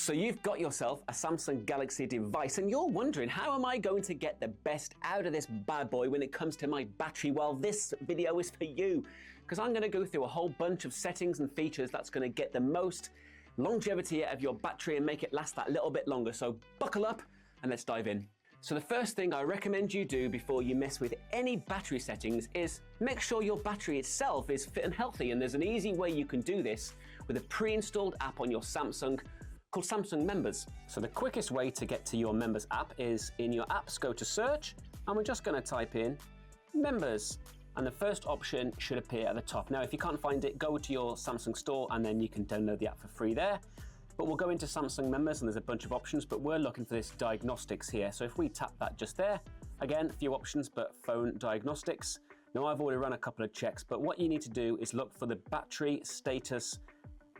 So you've got yourself a Samsung Galaxy device and you're wondering, how am I going to get the best out of this bad boy when it comes to my battery? Well, this video is for you, because I'm going to go through a whole bunch of settings and features that's going to get the most longevity out of your battery and make it last that little bit longer. So buckle up and let's dive in. So the first thing I recommend you do before you mess with any battery settings is make sure your battery itself is fit and healthy, and there's an easy way you can do this with a pre-installed app on your Samsung called Samsung Members. So the quickest way to get to your Members app is in your apps, go to search, and we're just going to type in Members, and the first option should appear at the top. Now if you can't find it, go to your Samsung store and then you can download the app for free there. But we'll go into Samsung Members and there's a bunch of options, but we're looking for this Diagnostics here. So if we tap that just there, again, a few options, but phone diagnostics. Now I've already run a couple of checks, but what you need to do is look for the battery status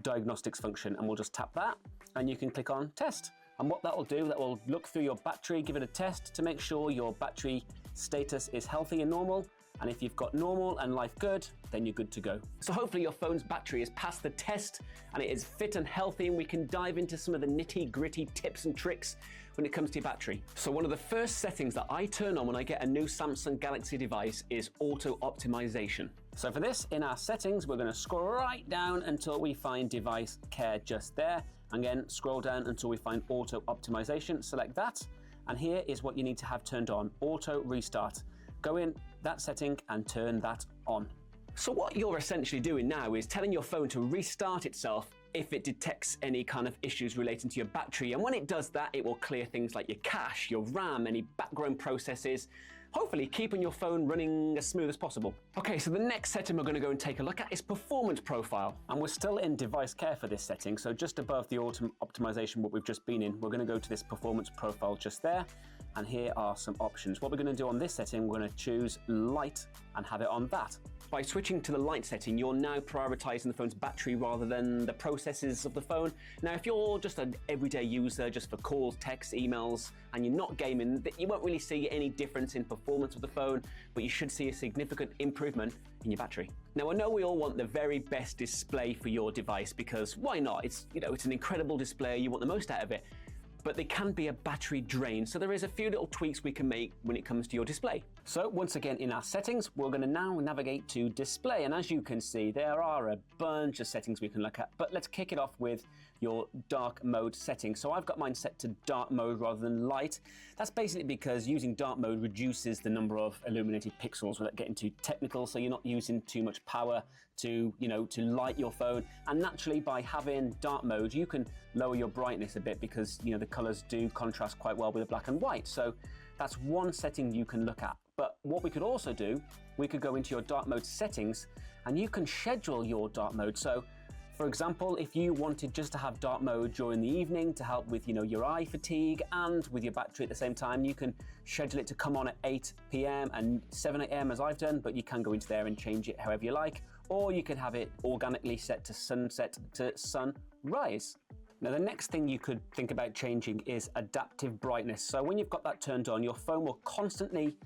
diagnostics function, and we'll just tap that and you can click on test. And what that will do, that will look through your battery, give it a test to make sure your battery status is healthy and normal. And if you've got normal and life good, then you're good to go. So hopefully your phone's battery has passed the test and it is fit and healthy, and we can dive into some of the nitty-gritty tips and tricks when it comes to your battery. So one of the first settings that I turn on when I get a new Samsung Galaxy device is auto optimization. So for this, in our settings, we're going to scroll right down until we find device care just there. Again, scroll down until we find auto optimization, select that. And here is what you need to have turned on, auto restart. Go in that setting and turn that on. So what you're essentially doing now is telling your phone to restart itself if it detects any kind of issues relating to your battery. And when it does that, it will clear things like your cache, your RAM, any background processes, hopefully keeping your phone running as smooth as possible. Okay, so the next setting we're going to go and take a look at is performance profile. And we're still in device care for this setting. So just above the auto optimization, what we've just been in, we're going to go to this performance profile just there. And here are some options. What we're going to do on this setting, we're going to choose light and have it on that. By switching to the light setting, you're now prioritizing the phone's battery rather than the processes of the phone. Now, if you're just an everyday user, just for calls, texts, emails, and you're not gaming, you won't really see any difference in performance of the phone, but you should see a significant improvement in your battery. Now, I know we all want the very best display for your device, because why not? It's an incredible display, you want the most out of it. But there can be a battery drain, so there is a few little tweaks we can make when it comes to your display. So once again, in our settings, we're going to now navigate to display, and as you can see, there are a bunch of settings we can look at, but let's kick it off with your dark mode setting. So I've got mine set to dark mode rather than light. That's basically because using dark mode reduces the number of illuminated pixels without getting too technical, so you're not using too much power to light your phone. And naturally, by having dark mode, you can lower your brightness a bit, because the colors do contrast quite well with the black and white. So that's one setting you can look at. But what we could also do, we could go into your dark mode settings and you can schedule your dark mode. So for example, if you wanted just to have dark mode during the evening to help with your eye fatigue and with your battery at the same time, you can schedule it to come on at 8 p.m. and 7 a.m. as I've done, but you can go into there and change it however you like, or you can have it organically set to sunset to sunrise. Now the next thing you could think about changing is adaptive brightness. So when you've got that turned on, your phone will constantly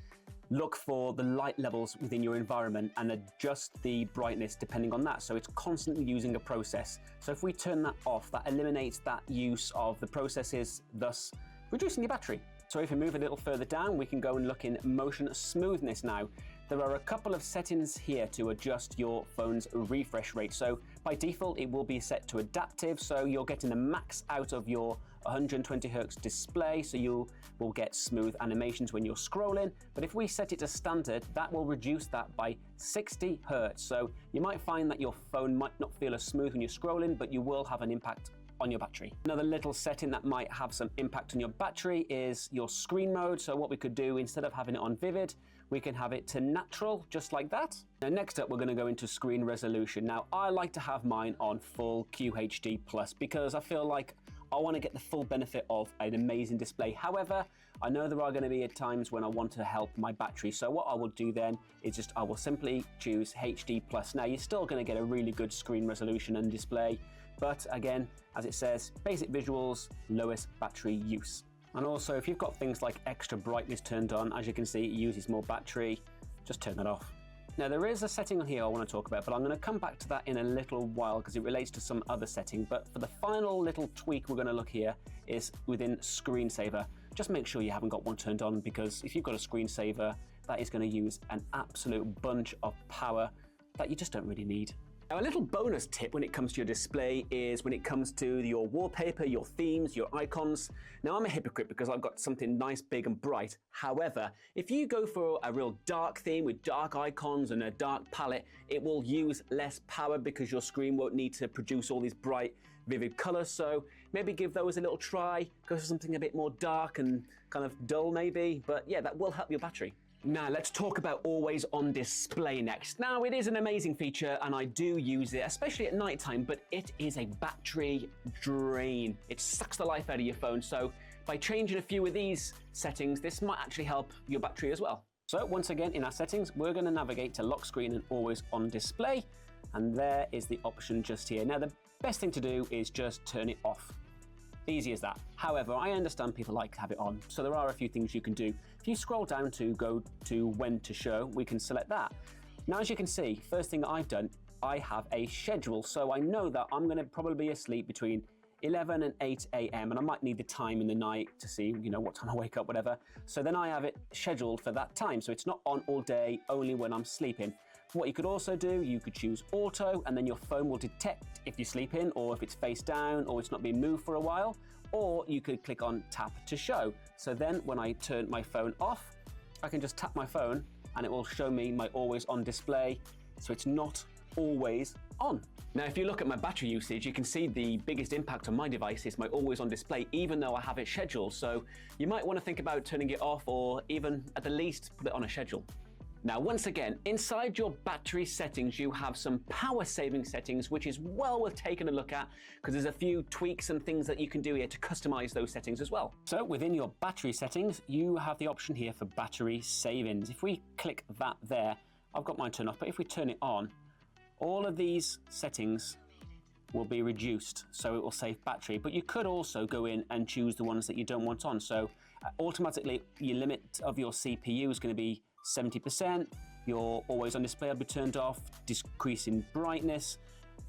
look for the light levels within your environment and adjust the brightness depending on that. So it's constantly using a process. So if we turn that off, that eliminates that use of the processes, thus reducing your battery. So if we move a little further down, we can go and look in motion smoothness now. There are a couple of settings here to adjust your phone's refresh rate. So by default, it will be set to adaptive, so you're getting the max out of your 120 Hz display, so you will get smooth animations when you're scrolling. But if we set it to standard, that will reduce that by 60 Hz. So you might find that your phone might not feel as smooth when you're scrolling, but you will have an impact on your battery. Another little setting that might have some impact on your battery is your screen mode. So what we could do, instead of having it on vivid, we can have it to natural, just like that. Now next up, we're going to go into screen resolution. Now I like to have mine on full QHD+, because I feel like I want to get the full benefit of an amazing display. However, I know there are going to be times when I want to help my battery. So what I will do then is I will simply choose HD+. Now you're still going to get a really good screen resolution and display, but again, as it says, basic visuals, lowest battery use. And also, if you've got things like extra brightness turned on, as you can see, it uses more battery, just turn that off. Now there is a setting here I want to talk about, but I'm going to come back to that in a little while because it relates to some other setting. But for the final little tweak we're going to look here is within screensaver. Just make sure you haven't got one turned on, because if you've got a screensaver, that is going to use an absolute bunch of power that you just don't really need. Now, a little bonus tip when it comes to your display is when it comes to your wallpaper, your themes, your icons. Now, I'm a hypocrite because I've got something nice, big and bright. However, if you go for a real dark theme with dark icons and a dark palette, it will use less power because your screen won't need to produce all these bright, vivid colors. So maybe give those a little try, go for something a bit more dark and kind of dull maybe. But yeah, that will help your battery. Now let's talk about always on display next. Now it is an amazing feature and I do use it, especially at nighttime, but it is a battery drain. It sucks the life out of your phone. So by changing a few of these settings, this might actually help your battery as well. So once again, in our settings, we're going to navigate to lock screen and always on display. And there is the option just here. Now the best thing to do is just turn it off. Easy as that. However, I understand people like to have it on, so there are a few things you can do. If you scroll down to go to when to show, we can select that. Now, as you can see, first thing that I've done, I have a schedule, so I know that I'm going to probably be asleep between 11 and 8 a.m. and I might need the time in the night to see, what time I wake up, whatever. So then I have it scheduled for that time, so it's not on all day, only when I'm sleeping. What you could also do, you could choose auto, and then your phone will detect if you're sleeping or if it's face down or it's not being moved for a while, or you could click on tap to show. So then when I turn my phone off, I can just tap my phone and it will show me my always on display, so it's not always on. Now, if you look at my battery usage, you can see the biggest impact on my device is my always on display, even though I have it scheduled. So you might want to think about turning it off, or even at the least put it on a schedule. Now, once again, inside your battery settings, you have some power saving settings, which is well worth taking a look at because there's a few tweaks and things that you can do here to customize those settings as well. So within your battery settings, you have the option here for battery savings. If we click that there, I've got mine turned off, but if we turn it on, all of these settings will be reduced, so it will save battery. But you could also go in and choose the ones that you don't want on. So automatically, your limit of your CPU is going to be 70%, your always on display will be turned off, decrease in brightness,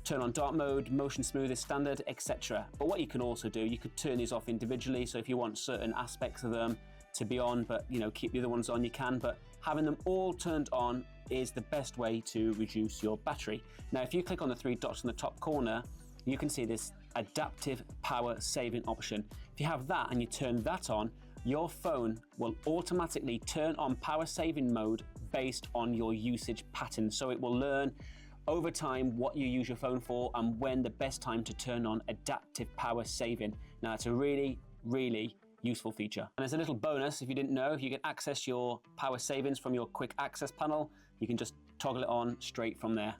turn on dark mode, motion smooth standard, etc. But what you can also do, you could turn these off individually. So if you want certain aspects of them to be on, but keep the other ones on, you can. But having them all turned on is the best way to reduce your battery. Now, if you click on the three dots in the top corner, you can see this adaptive power saving option. If you have that and you turn that on, your phone will automatically turn on power saving mode based on your usage pattern. So it will learn over time what you use your phone for and when the best time to turn on adaptive power saving. Now, it's a really, really useful feature. And as a little bonus, if you didn't know, if you can access your power savings from your quick access panel, you can just toggle it on straight from there.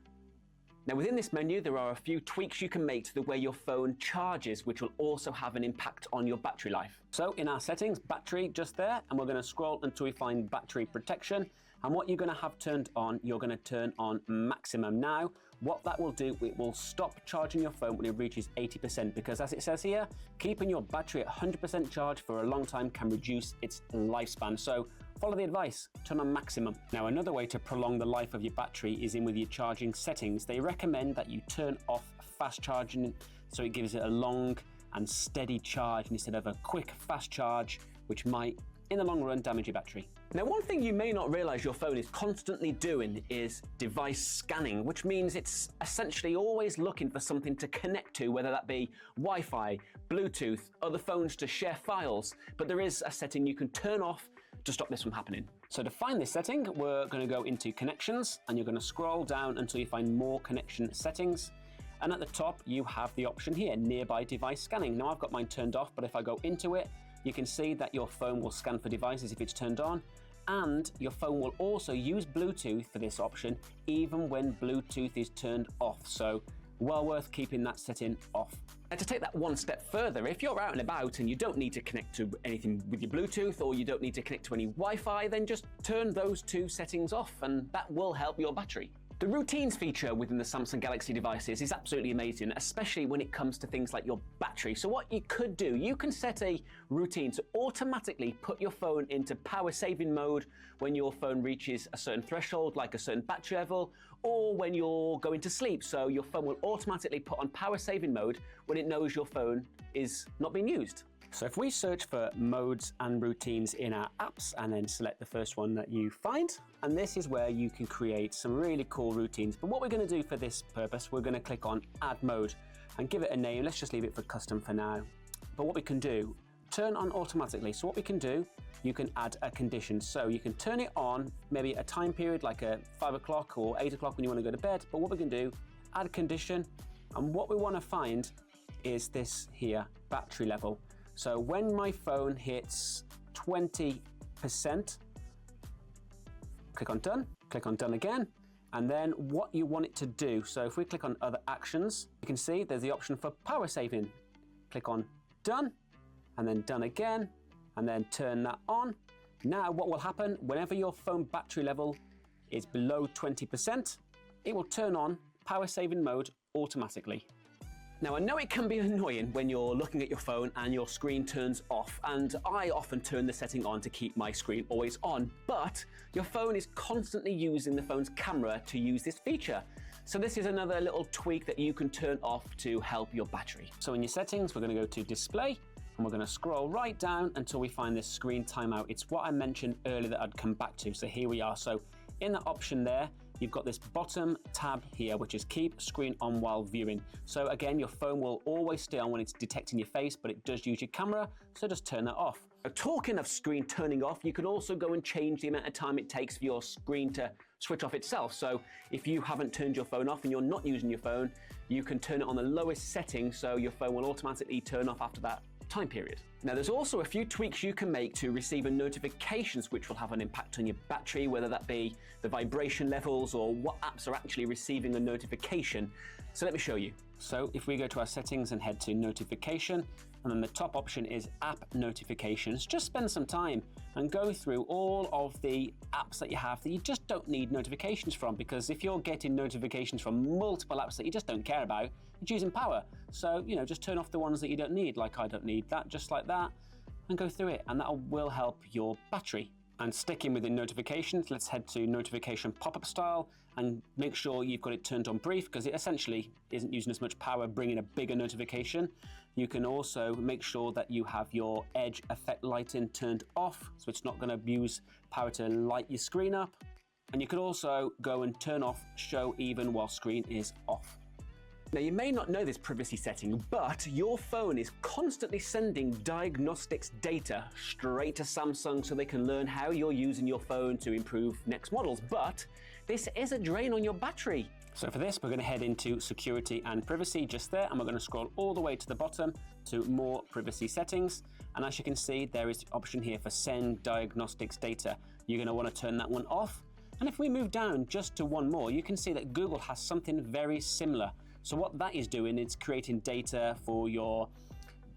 Now, within this menu, there are a few tweaks you can make to the way your phone charges, which will also have an impact on your battery life. So in our settings, battery just there, and we're going to scroll until we find battery protection. And what you're going to have turned on, you're going to turn on maximum. Now, what that will do, it will stop charging your phone when it reaches 80%, because as it says here, keeping your battery at 100% charge for a long time can reduce its lifespan. So follow the advice, turn on maximum. Now, another way to prolong the life of your battery is in with your charging settings. They recommend that you turn off fast charging, so it gives it a long and steady charge instead of a quick fast charge, which might, in the long run, damage your battery. Now, one thing you may not realize your phone is constantly doing is device scanning, which means it's essentially always looking for something to connect to, whether that be Wi-Fi, Bluetooth, other phones to share files. But there is a setting you can turn off to stop this from happening. So to find this setting, we're going to go into connections, and you're going to scroll down until you find more connection settings. And at the top, you have the option here, nearby device scanning. Now, I've got mine turned off, but if I go into it, you can see that your phone will scan for devices if it's turned on, and your phone will also use Bluetooth for this option, even when Bluetooth is turned off. So well worth keeping that setting off. And to take that one step further, if you're out and about and you don't need to connect to anything with your Bluetooth, or you don't need to connect to any Wi-Fi, then just turn those two settings off, and that will help your battery. The routines feature within the Samsung Galaxy devices is absolutely amazing, especially when it comes to things like your battery. So what you could do, you can set a routine to automatically put your phone into power saving mode when your phone reaches a certain threshold, like a certain battery level, or when you're going to sleep. So your phone will automatically put on power saving mode when it knows your phone is not being used. So if we search for modes and routines in our apps and then select the first one that you find, and this is where you can create some really cool routines. But what we're going to do for this purpose, we're going to click on add mode and give it a name. Let's just leave it for custom for now. But what we can do, turn on automatically. So what we can do, you can add a condition. So you can turn it on, maybe a time period like a 5 o'clock or 8 o'clock when you want to go to bed. But what we can do, add a condition. And what we want to find is this here, battery level. So when my phone hits 20%, click on done again, and then what you want it to do. So if we click on other actions, you can see there's the option for power saving. Click on done, and then done again, and then turn that on. Now what will happen, whenever your phone battery level is below 20%, it will turn on power saving mode automatically. Now, I know it can be annoying when you're looking at your phone and your screen turns off, and I often turn the setting on to keep my screen always on, but your phone is constantly using the phone's camera to use this feature. So this is another little tweak that you can turn off to help your battery. So in your settings, we're going to go to display, and we're going to scroll right down until we find this screen timeout. It's what I mentioned earlier that I'd come back to. So here we are. So in that option there, you've got this bottom tab here, which is keep screen on while viewing. So again, your phone will always stay on when it's detecting your face, but it does use your camera, so just turn that off. Now, talking of screen turning off, you can also go and change the amount of time it takes for your screen to switch off itself. So if you haven't turned your phone off and you're not using your phone, you can turn it on the lowest setting, so your phone will automatically turn off after that time period. Now, there's also a few tweaks you can make to receive notifications which will have an impact on your battery, whether that be the vibration levels or what apps are actually receiving a notification. So let me show you. So if we go to our settings and head to notification, and then the top option is app notifications, just spend some time and go through all of the apps that you have that you just don't need notifications from, because if you're getting notifications from multiple apps that you just don't care about, it's using power. So, just turn off the ones that you don't need, like I don't need that, just like that, and go through it, and that will help your battery. And sticking within notifications, let's head to notification pop-up style and make sure you've got it turned on brief, because it essentially isn't using as much power, bringing a bigger notification. You can also make sure that you have your edge effect lighting turned off, so it's not going to use power to light your screen up. And you can also go and turn off show even while screen is off. Now, you may not know this privacy setting, but your phone is constantly sending diagnostics data straight to Samsung so they can learn how you're using your phone to improve next models. But this is a drain on your battery. So for this, we're going to head into security and privacy just there, and we're going to scroll all the way to the bottom to more privacy settings. And as you can see, there is the option here for send diagnostics data. You're going to want to turn that one off. And if we move down just to one more, you can see that Google has something very similar. So what that is doing is creating data for your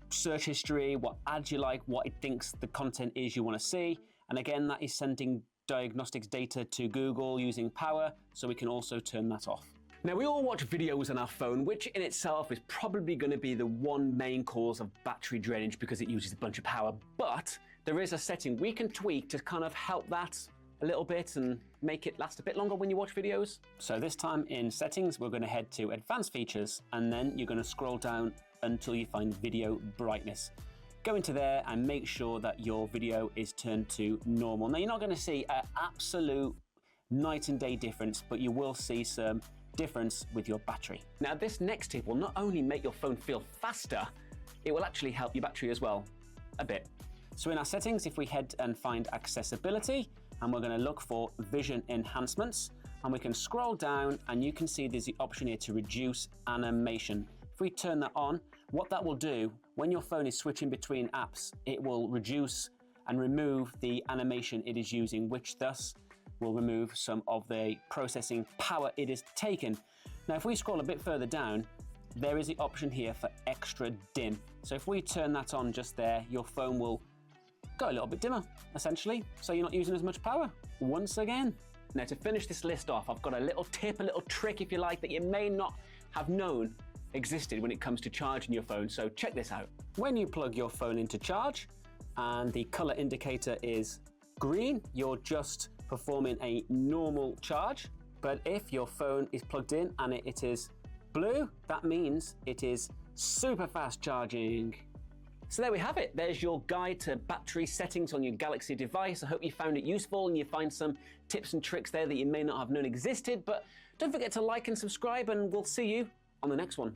search history, what ads you like, what it thinks the content is you want to see. And again, that is sending diagnostics data to Google using power, so we can also turn that off. Now, we all watch videos on our phone, which in itself is probably going to be the one main cause of battery drainage because it uses a bunch of power. But there is a setting we can tweak to kind of help that a little bit and make it last a bit longer when you watch videos. So this time in settings, we're going to head to advanced features, and then you're going to scroll down until you find video brightness. Go into there and make sure that your video is turned to normal. Now, you're not going to see an absolute night and day difference, but you will see some difference with your battery. Now, this next tip will not only make your phone feel faster, it will actually help your battery as well, a bit. So in our settings, if we head and find accessibility, and we're going to look for vision enhancements, and we can scroll down and you can see there's the option here to reduce animation. If we turn that on, what that will do, when your phone is switching between apps, it will reduce and remove the animation it is using, which thus will remove some of the processing power it is taken. Now, if we scroll a bit further down, there is the option here for extra dim. So if we turn that on just there, your phone will go a little bit dimmer, essentially, so you're not using as much power once again. Now, to finish this list off, I've got a little tip, a little trick, if you like, that you may not have known existed when it comes to charging your phone. So check this out. When you plug your phone into charge and the color indicator is green, you're just performing a normal charge. But if your phone is plugged in and it is blue, that means it is super fast charging. So there we have it. There's your guide to battery settings on your Galaxy device. I hope you found it useful and you find some tips and tricks there that you may not have known existed. But don't forget to like and subscribe, and we'll see you on the next one.